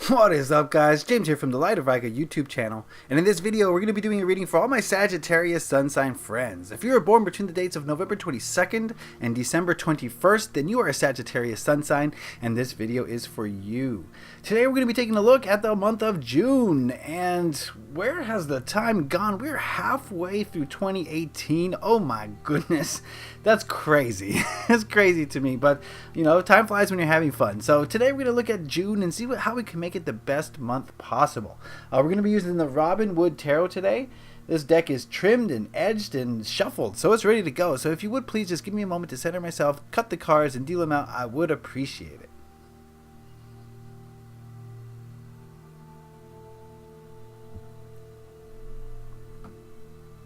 What is up, guys? James here from the Light of Riga YouTube channel, and in this video we're going to be doing a reading for all my Sagittarius sun sign friends. If you were born between the dates of November 22nd and December 21st, then you are a Sagittarius sun sign, and this video is for you. Today we're going to be taking a look at the month of June, and where has the time gone? We're halfway through 2018. Oh my goodness, that's crazy. It's crazy to me, but you know, time flies when you're having fun. So today we're going to look at June and see how we can make it the best month possible. We're going to be using the Robin Wood Tarot today. This deck is trimmed and edged and shuffled, so it's ready to go. So if you would please just give me a moment to center myself, cut the cards, and deal them out, I would appreciate it.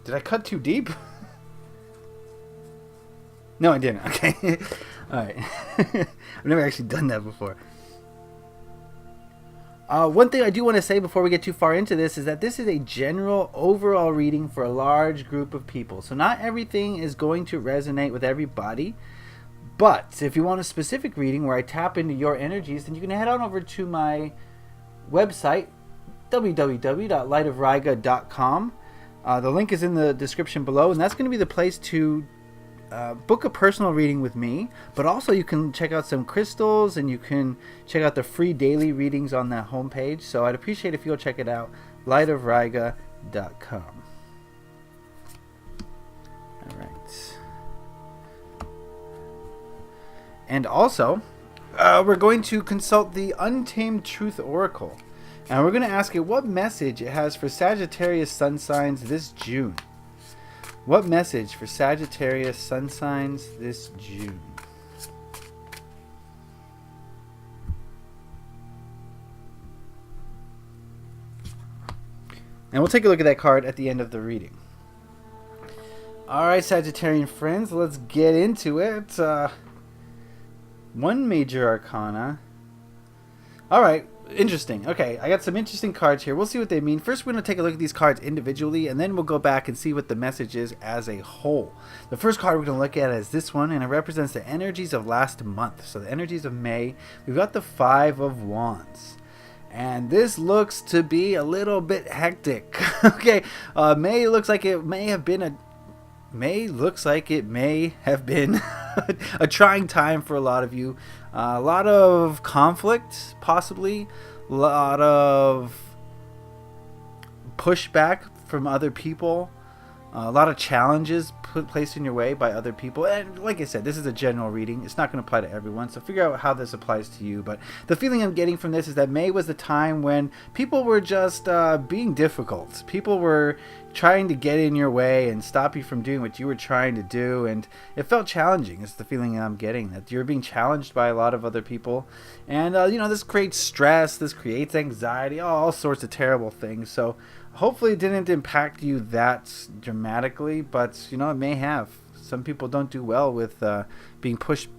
Did I cut too deep? No, I didn't. Okay. Alright. I've never actually done that before. One thing I do want to say before we get too far into this is that this is a general overall reading for a large group of people. So not everything is going to resonate with everybody. But if you want a specific reading where I tap into your energies, then you can head on over to my website, www.lightofriga.com. The link is in the description below, and that's going to be the place to book a personal reading with me, but also you can check out some crystals and you can check out the free daily readings on that homepage. So I'd appreciate if you'll check it out, lightofriga.com. All right. And also, we're going to consult the Untamed Truth Oracle. And we're going to ask it what message it has for Sagittarius sun signs this June. What message for Sagittarius sun signs this June? And we'll take a look at that card at the end of the reading. Alright, Sagittarian friends, let's get into it. One major arcana. Alright. Interesting. Okay, I got some interesting cards here. We'll see what they mean. First, we're going to take a look at these cards individually, and then we'll go back and see what the message is as a whole. The first card we're going to look at is this one, and it represents the energies of last month. So the energies of May. We've got the Five of Wands. And this looks to be a little bit hectic. Okay, May looks like it may have been a trying time for a lot of you. A lot of conflict, possibly. A lot of pushback from other people. A lot of challenges placed in your way by other people. And like I said, this is a general reading. It's not going to apply to everyone. So figure out how this applies to you. But the feeling I'm getting from this is that May was the time when people were just being difficult. People were trying to get in your way and stop you from doing what you were trying to do. And it felt challenging. It's the feeling I'm getting, that you're being challenged by a lot of other people. And, you know, this creates stress. This creates anxiety. All sorts of terrible things. So hopefully it didn't impact you that dramatically, but you know, it may have. Some people don't do well with being pushed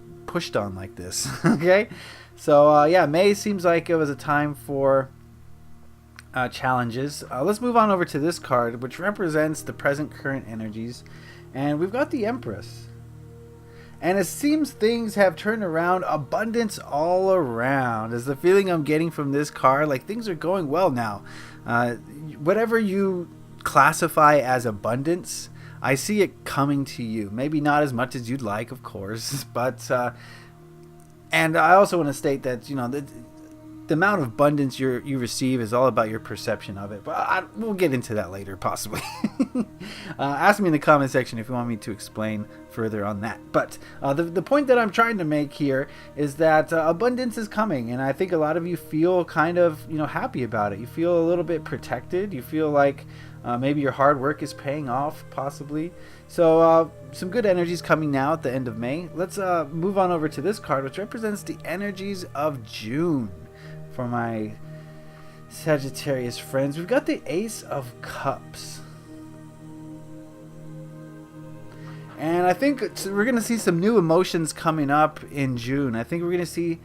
on like this. Okay, so yeah, May seems like it was a time for challenges. Let's move on over to this card, which represents the present current energies, and we've got the Empress. And it seems things have turned around. Abundance all around is the feeling I'm getting from this card. Like things are going well now. Whatever you classify as abundance, I see it coming to you. Maybe not as much as you'd like, of course. But and I also want to state that, you know, the amount of abundance you receive is all about your perception of it. But we'll get into that later, possibly. Ask me in the comment section if you want me to explain further on that. But the point that I'm trying to make here is that abundance is coming, and I think a lot of you feel kind of, you know, happy about it. You feel a little bit protected. You feel like maybe your hard work is paying off, possibly. So some good energies coming now at the end of May. Let's move on over to this card, which represents the energies of June. For my Sagittarius friends, we've got the Ace of Cups. And I think we're going to see some new emotions coming up in June. I think we're going to see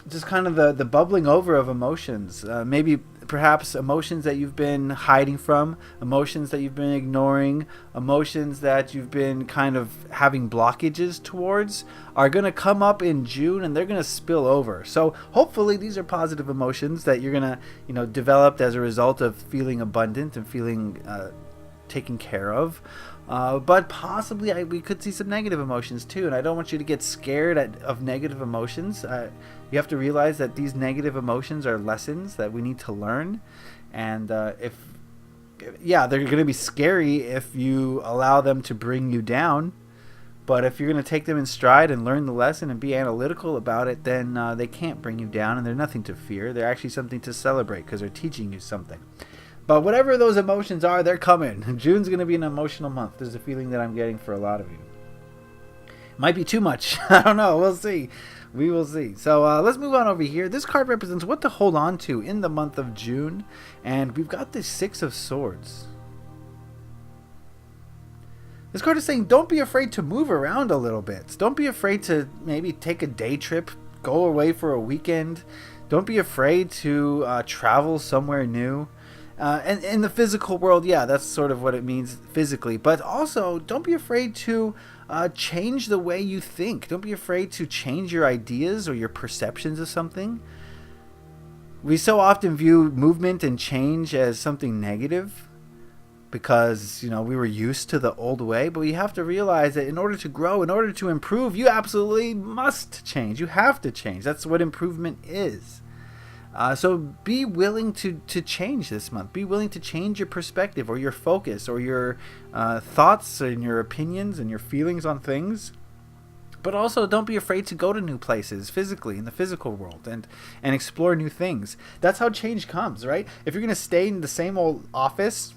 just kind of the bubbling over of emotions. Maybe perhaps emotions that you've been hiding from, emotions that you've been ignoring, emotions that you've been kind of having blockages towards are going to come up in June, and they're going to spill over. So hopefully these are positive emotions that you're going to, develop as a result of feeling abundant and feeling taken care of. But possibly we could see some negative emotions too, and I don't want you to get scared of negative emotions. You have to realize that these negative emotions are lessons that we need to learn, and they're going to be scary if you allow them to bring you down. But if you're going to take them in stride and learn the lesson and be analytical about it, then they can't bring you down, and they're nothing to fear. They're actually something to celebrate because they're teaching you something. But whatever those emotions are, they're coming. June's going to be an emotional month. There's a feeling that I'm getting for a lot of you. Might be too much. I don't know. We'll see. We will see. So let's move on over here. This card represents what to hold on to in the month of June. And we've got the Six of Swords. This card is saying don't be afraid to move around a little bit. Don't be afraid to maybe take a day trip, go away for a weekend. Don't be afraid to travel somewhere new. And in the physical world, yeah, that's sort of what it means physically. But also, don't be afraid to change the way you think. Don't be afraid to change your ideas or your perceptions of something. We so often view movement and change as something negative because, we were used to the old way. But we have to realize that in order to grow, in order to improve, you absolutely must change. You have to change. That's what improvement is. So be willing to change this month. Be willing to change your perspective or your focus or your thoughts and your opinions and your feelings on things. But also don't be afraid to go to new places physically in the physical world and explore new things. That's how change comes, right? If you're going to stay in the same old office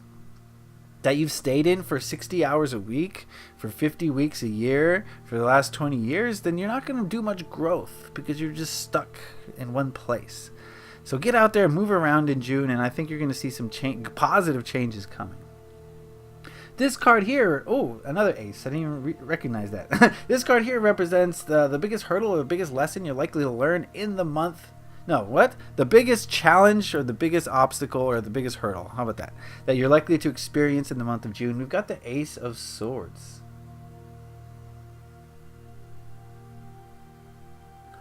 that you've stayed in for 60 hours a week, for 50 weeks a year, for the last 20 years, then you're not going to do much growth because you're just stuck in one place. So get out there, move around in June, and I think you're going to see some positive changes coming. This card here, another ace. I didn't even recognize that. This card here represents the biggest hurdle or the biggest lesson you're likely to learn in the month. No, what? The biggest challenge or the biggest obstacle or the biggest hurdle. How about that? That you're likely to experience in the month of June. We've got the Ace of Swords.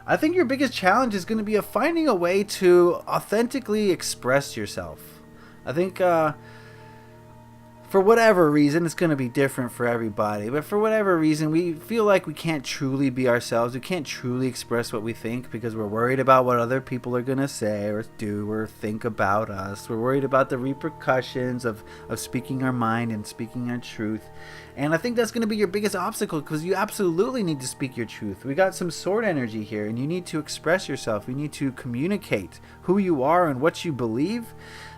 I think your biggest challenge is going to be finding a way to authentically express yourself. I think for whatever reason, it's going to be different for everybody. But for whatever reason, we feel like we can't truly be ourselves. We can't truly express what we think because we're worried about what other people are going to say or do or think about us. We're worried about the repercussions of speaking our mind and speaking our truth. And I think that's going to be your biggest obstacle because you absolutely need to speak your truth. We got some sword energy here, and you need to express yourself. You need to communicate who you are and what you believe.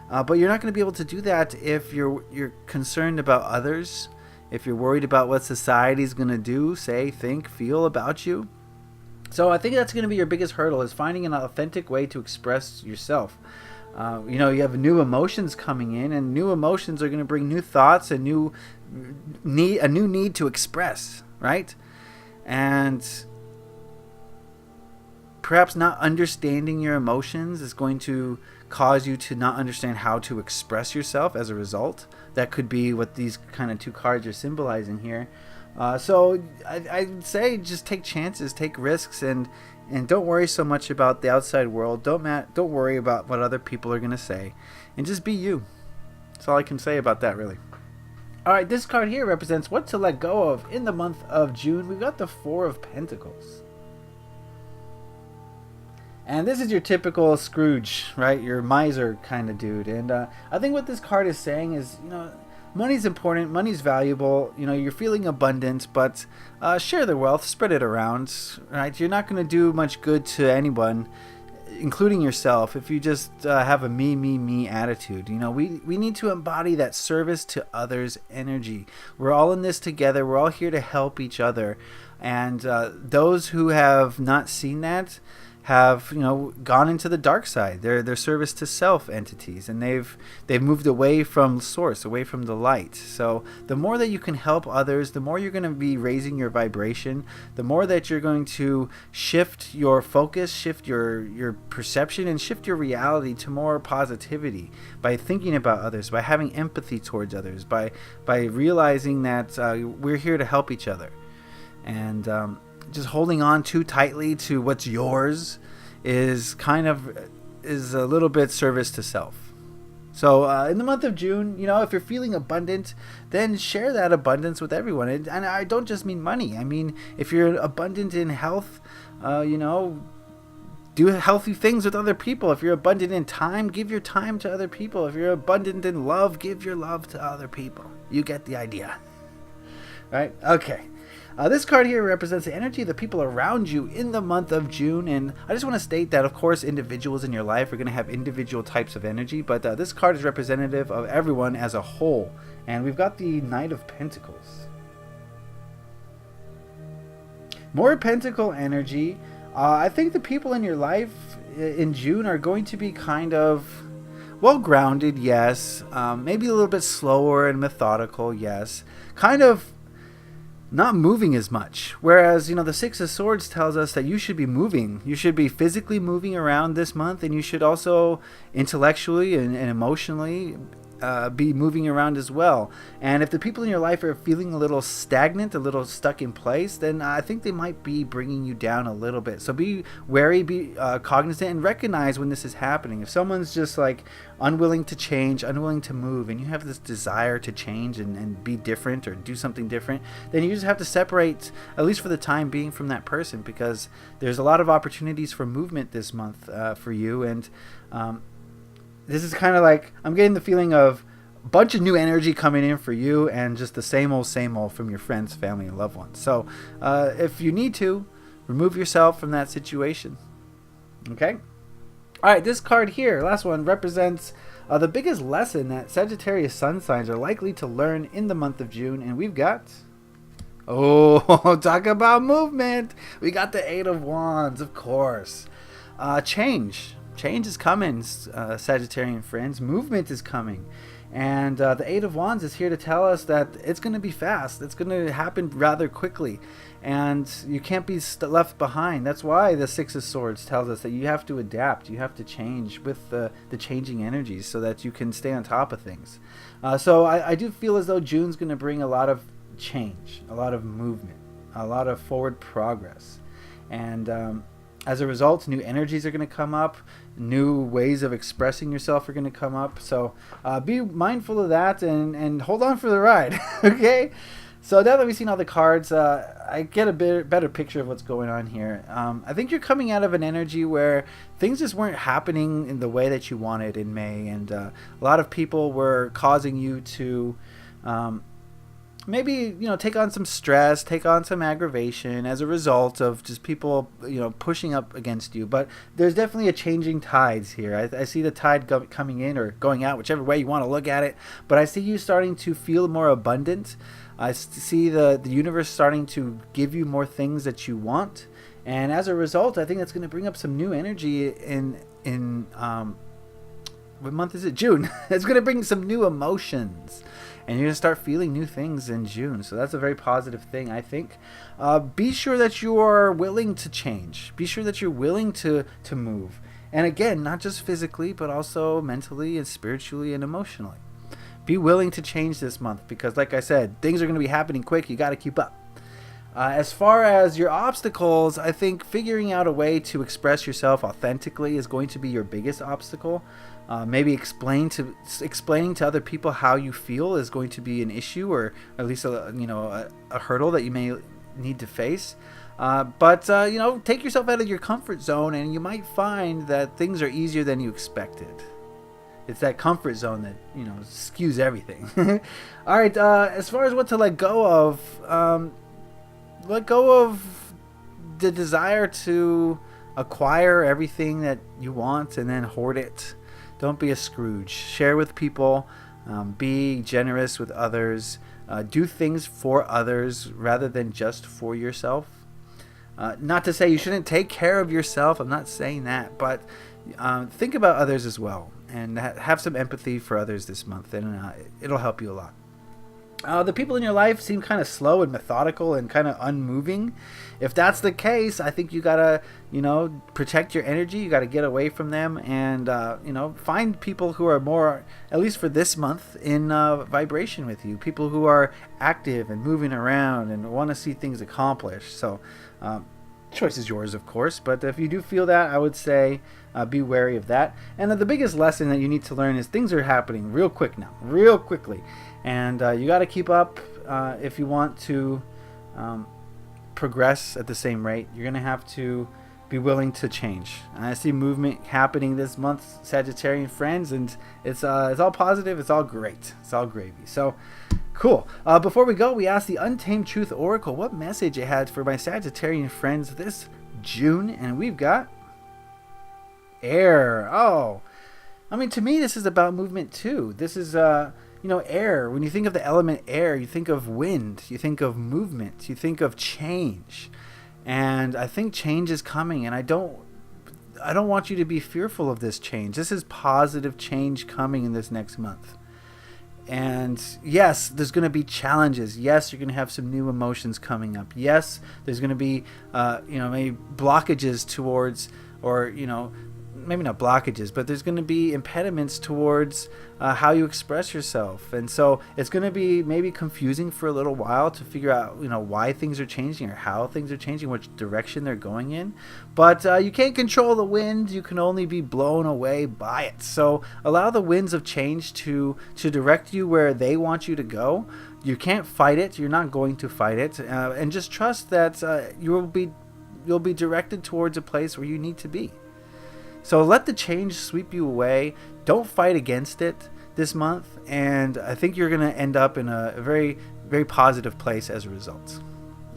But you're not going to be able to do that if you're concerned about others, if you're worried about what society's going to do, say, think, feel about you. So I think that's going to be your biggest hurdle, is finding an authentic way to express yourself. You have new emotions coming in, and new emotions are going to bring new thoughts and a new need to express, right? And perhaps not understanding your emotions is going to cause you to not understand how to express yourself as a result. That could be what these kind of two cards are symbolizing here. So I'd say just take chances, take risks, and don't worry so much about the outside world. Don't worry about what other people are going to say, and just be you. That's all I can say about that, really. All right, this card here represents what to let go of in the month of June. We've got the Four of Pentacles. And this is your typical Scrooge, right? Your miser kind of dude. And I think what this card is saying is, money's important, money's valuable. You're feeling abundant, but share the wealth, spread it around, right? You're not going to do much good to anyone, including yourself, if you just have a me attitude. We need to embody that service to others energy. We're all in this together. We're all here to help each other. And those who have not seen that have, gone into the dark side. They're service to self entities, and they've moved away from source, away from the light. So the more that you can help others, the more you're going to be raising your vibration, the more that you're going to shift your focus, shift your perception, and shift your reality to more positivity by thinking about others, by having empathy towards others, by realizing that we're here to help each other. And just holding on too tightly to what's yours is a little bit service to self. So in the month of June, if you're feeling abundant, then share that abundance with everyone. And I don't just mean money. I mean, if you're abundant in health, do healthy things with other people. If you're abundant in time, give your time to other people. If you're abundant in love, give your love to other people. You get the idea. Right? Okay. This card here represents the energy of the people around you in the month of June, and I just want to state that, of course, individuals in your life are going to have individual types of energy, but this card is representative of everyone as a whole, and we've got the Knight of Pentacles. More Pentacle energy. I think the people in your life in June are going to be kind of well grounded, yes, maybe a little bit slower and methodical, yes, kind of not moving as much. Whereas, the Six of Swords tells us that you should be moving. You should be physically moving around this month, and you should also intellectually and emotionally be moving around as well. And if the people in your life are feeling a little stagnant, a little stuck in place, then I think they might be bringing you down a little bit. So be wary, be cognizant, and recognize when this is happening. If someone's just like unwilling to change, unwilling to move, and you have this desire to change and be different or do something different, then you just have to separate, at least for the time being, from that person, because there's a lot of opportunities for movement this month for you. And this is kind of like, I'm getting the feeling of a bunch of new energy coming in for you, and just the same old from your friends, family, and loved ones. So if you need to, remove yourself from that situation. Okay? All right, this card here, last one, represents the biggest lesson that Sagittarius sun signs are likely to learn in the month of June. And we've got, talk about movement. We got the Eight of Wands, of course. Change is coming, Sagittarian friends. Movement is coming. And the Eight of Wands is here to tell us that it's going to be fast. It's going to happen rather quickly. And you can't be left behind. That's why the Six of Swords tells us that you have to adapt. You have to change with the changing energies so that you can stay on top of things. So I do feel as though June's going to bring a lot of change, a lot of movement, a lot of forward progress. And as a result, new energies are going to come up. New ways of expressing yourself are going to come up. So be mindful of that and hold on for the ride. Okay? So now that we've seen all the cards, I get a better picture of what's going on here. I think you're coming out of an energy where things just weren't happening in the way that you wanted in May. And a lot of people were causing you to maybe take on some stress, take on some aggravation as a result of just people pushing up against you. But there's definitely a changing tides here. I see the tide coming in or going out, whichever way you want to look at it. But I see you starting to feel more abundant. I see the universe starting to give you more things that you want, and as a result, I think that's going to bring up some new energy in what month is it? June. It's going to bring some new emotions. And you're going to start feeling new things in June. So that's a very positive thing, I think. Be sure that you are willing to change. Be sure that you're willing to move. And again, not just physically, but also mentally and spiritually and emotionally. Be willing to change this month because, like I said, things are going to be happening quick. You got to keep up. As far as your obstacles, I think figuring out a way to express yourself authentically is going to be your biggest obstacle. Maybe explaining to other people how you feel is going to be an issue, or at least a hurdle that you may need to face. But take yourself out of your comfort zone, and you might find that things are easier than you expected. It's that comfort zone that skews everything. All right. As far as what to let go of the desire to acquire everything that you want and then hoard it. Don't be a Scrooge. Share with people. Be generous with others. Do things for others rather than just for yourself. Not to say you shouldn't take care of yourself. I'm not saying that, but think about others as well, and have some empathy for others this month, and it'll help you a lot. The people in your life seem kind of slow and methodical and kind of unmoving. If that's the case, I think you gotta, protect your energy. You gotta get away from them, and find people who are more, at least for this month, in vibration with you. People who are active and moving around and want to see things accomplished. So, choice is yours, of course. But if you do feel that, I would say be wary of that. And the biggest lesson that you need to learn is things are happening real quickly. And you got to keep up if you want to progress at the same rate. You're going to have to be willing to change. And I see movement happening this month, Sagittarian friends, and it's all positive. It's all great. It's all gravy. So cool. Before we go, we asked the Untamed Truth Oracle what message it had for my Sagittarian friends this June, and we've got air. Oh, I mean, to me, this is about movement too. This is air. When you think of the element air, you think of wind, you think of movement, you think of change. And I think change is coming, and I don't want you to be fearful of this change. This is positive change coming in this next month. And yes, there's going to be challenges. Yes, you're going to have some new emotions coming up. Yes, there's going to be maybe blockages towards, or maybe not blockages, but there's going to be impediments towards how you express yourself. And so it's going to be maybe confusing for a little while to figure out, why things are changing or how things are changing, which direction they're going in. But you can't control the wind. You can only be blown away by it. So allow the winds of change to direct you where they want you to go. You can't fight it. You're not going to fight it. And just trust that you'll be directed towards a place where you need to be. So let the change sweep you away. Don't fight against it this month. And I think you're going to end up in a very, very positive place as a result.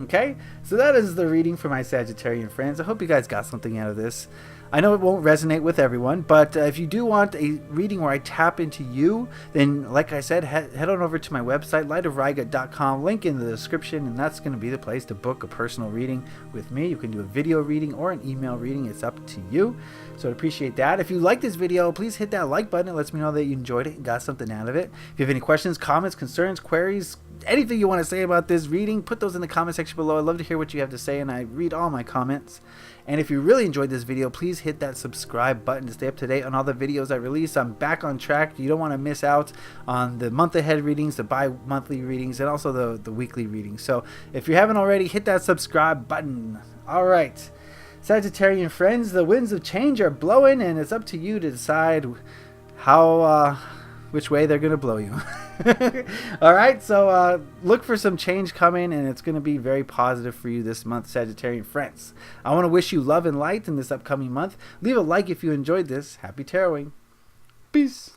Okay? So that is the reading for my Sagittarian friends. I hope you guys got something out of this. I know it won't resonate with everyone, but if you do want a reading where I tap into you, then like I said, head on over to my website, lightofriga.com, link in the description, and that's going to be the place to book a personal reading with me. You can do a video reading or an email reading. It's up to you. So I'd appreciate that. If you like this video, please hit that like button. It lets me know that you enjoyed it and got something out of it. If you have any questions, comments, concerns, queries, anything you want to say about this reading, put those in the comment section below. I'd love to hear what you have to say, and I read all my comments. And if you really enjoyed this video, please hit that subscribe button to stay up to date on all the videos I release. I'm back on track. You don't want to miss out on the month ahead readings, the bi-monthly readings, and also the weekly readings. So if you haven't already, hit that subscribe button. All right, Sagittarian friends, the winds of change are blowing, and it's up to you to decide which way they're going to blow you. All right, so look for some change coming, and it's going to be very positive for you this month, Sagittarian friends. I want to wish you love and light in this upcoming month. Leave a like if you enjoyed this. Happy taroting. Peace.